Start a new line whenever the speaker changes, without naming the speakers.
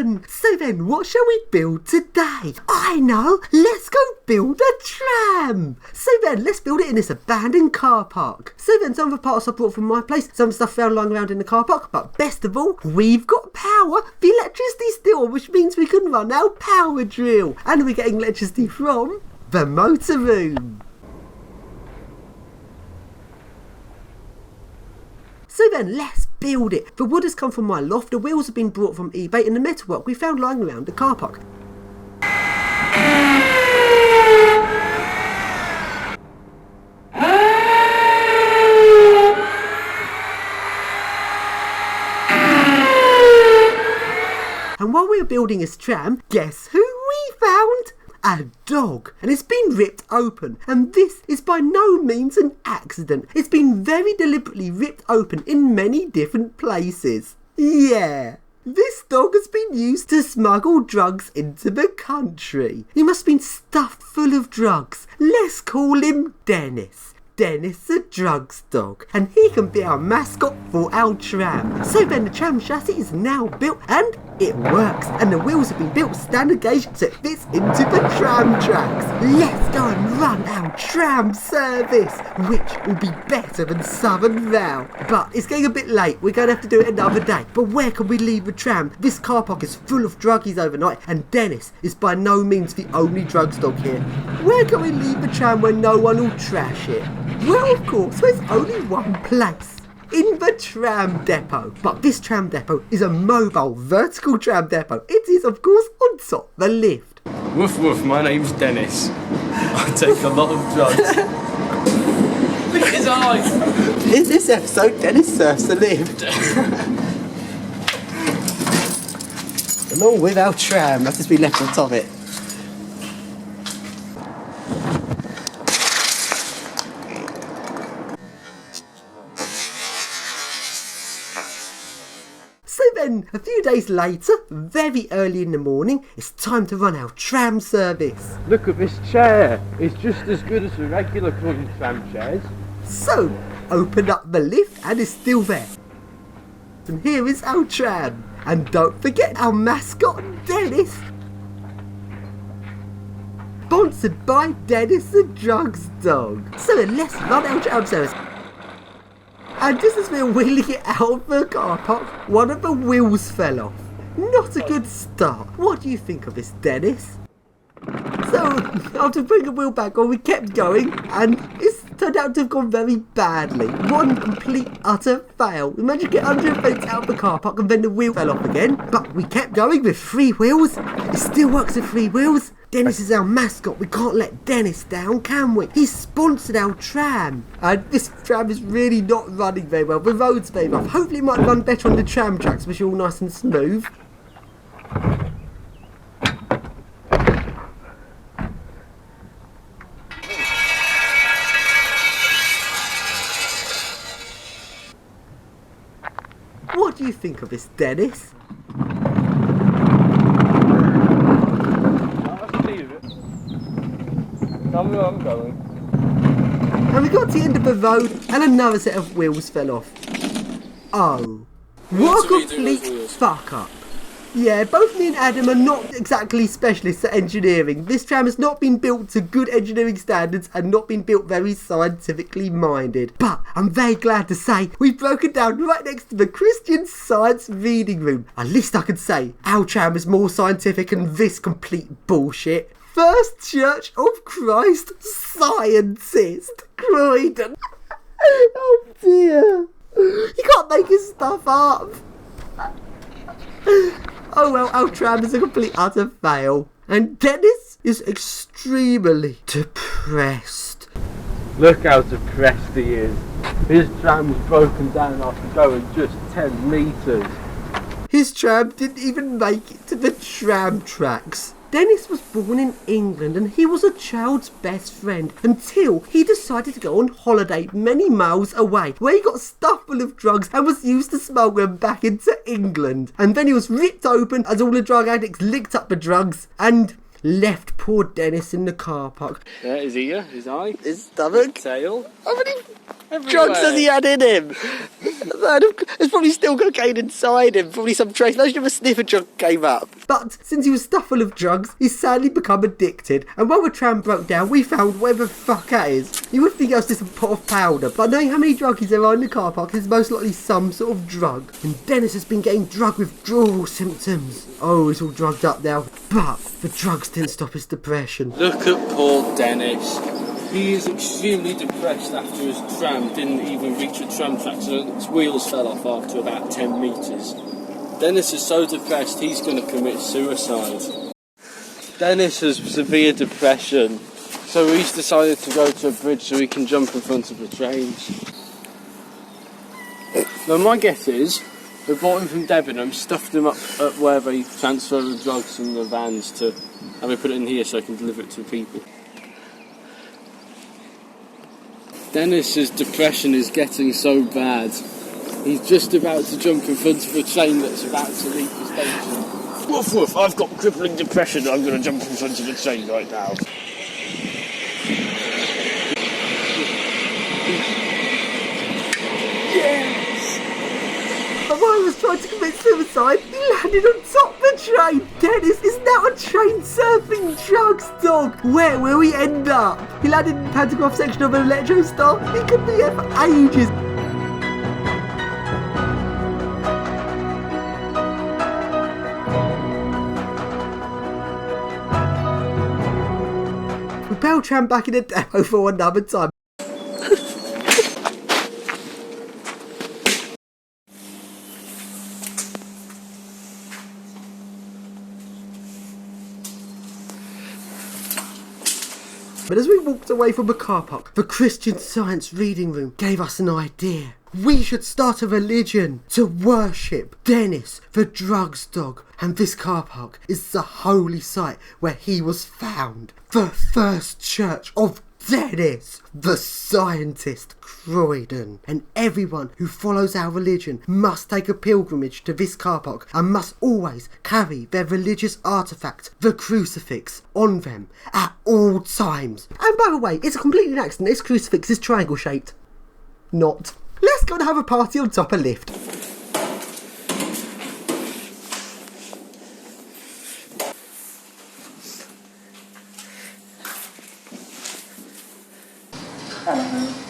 So then, what shall we build today? I know, let's go build a tram. So then, let's build it in this abandoned car park. So then, some of the parts I brought from my place, some stuff found lying around in the car park, but best of all, we've got power. The electricity's still on, which means we can run our power drill. And we're getting electricity from the motor room. So then, let's build it. The wood has come from my loft, the wheels have been brought from eBay, and the metalwork we found lying around the car park. And while we were building this tram, guess who we found? A dog, and it's been ripped open, and this is by no means an accident. It's been very deliberately ripped open in many different places. Yeah, this dog has been used to smuggle drugs into the country. He must have been stuffed full of drugs. Let's call him Dennis. Dennis the drugs dog, and he can be our mascot for our tram. So then the tram chassis is now built and it works, and the wheels have been built standard gauge so it fits into the tram tracks. Let's go and run our tram service, which will be better than Southern Rail. But it's getting a bit late, we're going to have to do it another day. But where can we leave the tram? This car park is full of druggies overnight, and Dennis is by no means the only drugs dog here. Where can we leave the tram where no one will trash it? Well, of course, there's only one place. In the tram depot. But this tram depot is a mobile vertical tram depot. It is, of course, on top the lift.
Woof woof, my name's Dennis. I take a lot of drugs. Look at his eyes.
In this episode, Dennis surfs the lift. Along with our tram, that's just been left on top of it. So then, a few days later, very early in the morning, it's time to run our tram service.
Look at this chair. It's just as good as the regular Croydon tram chairs.
So, open up the lift and it's still there. And here is our tram. And don't forget our mascot, Dennis. Sponsored by Dennis the Drugs Dog. So then, let's run our tram service. And just as we were wheeling it out of the car park, one of the wheels fell off. Not a good start. What do you think of this, Dennis? So, after putting the wheel back on, we kept going, and it's turned out to have gone very badly. One complete, utter fail. We managed to get under a fence out of the car park, and then the wheel fell off again. But we kept going with 3 wheels. It still works with 3 wheels. Dennis is our mascot. We can't let Dennis down, can we? He's sponsored our tram. And this tram is really not running very well. The road's very rough. Hopefully it might run better on the tram tracks, which are all nice and smooth. What do you think of this, Dennis?
Tell me where I'm going.
And we got to the end of the road and another set of wheels fell off. Oh. What a complete fuck up. Yeah, both me and Adam are not exactly specialists at engineering. This tram has not been built to good engineering standards and not been built very scientifically minded. But I'm very glad to say we've broken down right next to the Christian Science reading room. At least I can say our tram is more scientific than this complete bullshit. First Church of Christ Scientist, Croydon. Oh dear. You can't make this stuff up. Oh well, our tram is a complete utter fail. And Dennis is extremely depressed.
Look how depressed he is. His tram's broken down after going just 10 metres.
His tram didn't even make it to the tram tracks. Dennis was born in England and he was a child's best friend until he decided to go on holiday many miles away, where he got stuffed full of drugs and was used to smuggle them back into England. And then he was ripped open as all the drug addicts licked up the drugs, and left poor Dennis in the car park.
Yeah, his ear, his eye,
His stomach.
tail.
How many
Everywhere.
drugs has he had in him? There's probably still cocaine inside him. Probably some trace. Imagine if a sniffer drug came up. But since he was stuffed full of drugs, he's sadly become addicted. And while the tram broke down, we found whatever the fuck that is. You would think it was just a pot of powder, but knowing how many druggies there are in the car park, it's most likely some sort of drug. And Dennis has been getting drug withdrawal symptoms. Oh, he's all drugged up now. But the drugs didn't stop his depression.
Look at poor Dennis. He is extremely depressed after his tram didn't even reach a tram track, so its wheels fell off after about 10 metres. Dennis is so depressed he's going to commit suicide. Dennis has severe depression, so he's decided to go to a bridge so he can jump in front of the trains. Now my guess is, they bought him from Debenham, stuffed him up at where they transfer the drugs from the vans to, and they put it in here so they can deliver it to people. Dennis's depression is getting so bad, he's just about to jump in front of a train that's about to leave the station. Woof woof, I've got crippling depression, I'm going to jump in front of a train right now.
But while he was trying to commit suicide, he landed on top of the train. Dennis is now a train surfing drugs dog. Where will he end up? He landed in the pantograph section of an Electro Star. He could be here for ages. We bailed tram back in the depot for another time. But as we walked away from the car park, the Christian Science reading room gave us an idea. We should start a religion to worship Dennis, the drugs dog. And this car park is the holy site where he was found. The first church of Dennis, the scientist Croydon. And everyone who follows our religion must take a pilgrimage to this car park and must always carry their religious artefact, the crucifix, on them at all times. And by the way, it's completely an accident. This crucifix is triangle shaped. Not. Let's go and have a party on top of lift.
Hello.